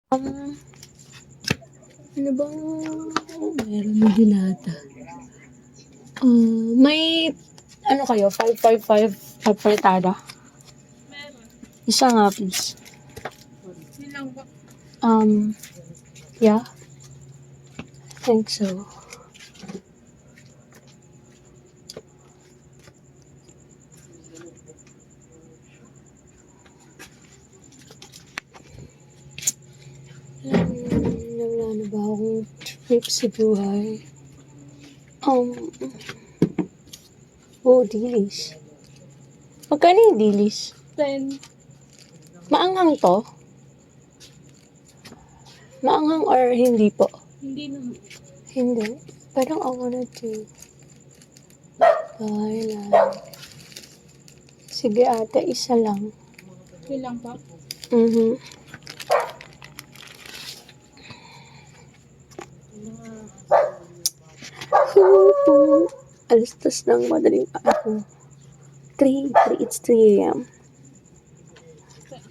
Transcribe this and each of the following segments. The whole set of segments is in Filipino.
Ano bang meron na dinata? May ano kayo? 555 apretada? Isa nga, please. Silang ba? Yeah. I think so. Wala na ba akong trip sa buhay? Dilis. Magkano yung dilis? 10. Maanghang to? Maanghang or hindi po? Hindi naman. Hindi. Parang I wanted to buy lang. Sige ate, isa lang. Silang pa? Alas tas ng madaling araw. 3 it's 3 a.m.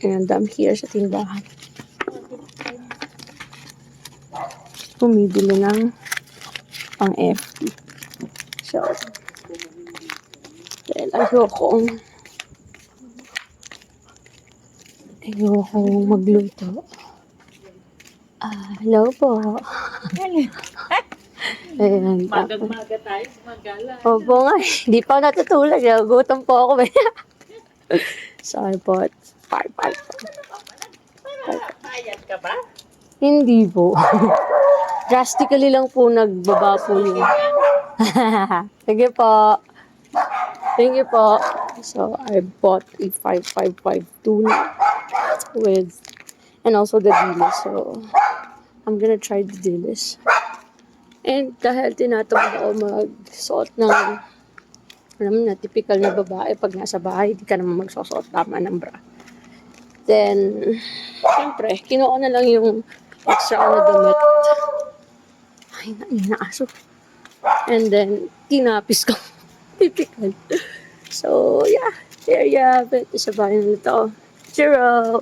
And I'm here sa tindahan. Bumibili ng pang FD. So, dahil ayokong magluto. Hello po. Ayan. Maga tayo, magala. Opo nga. Hindi pa natutulog. Gutom po ako. So, I bought 5. Payat ka ba? Hindi po. Drastically lang po nagbaba po yun. Sige po. Thank you po. So, I bought a 555 tuna with, and also the dilis. So, I'm gonna try the dilis. And dahil tinatamad ako magsuot ng, alam mo na, typical na babae, pag nasa bahay, hindi ka naman magsusuot tama ng bra. Then, syempre, kinuha ko na lang yung extra ko na damit. Ay, naaso. And then, tinapis ko. Typical. So, yeah. There you have it. Isa ba yun ito? Zero.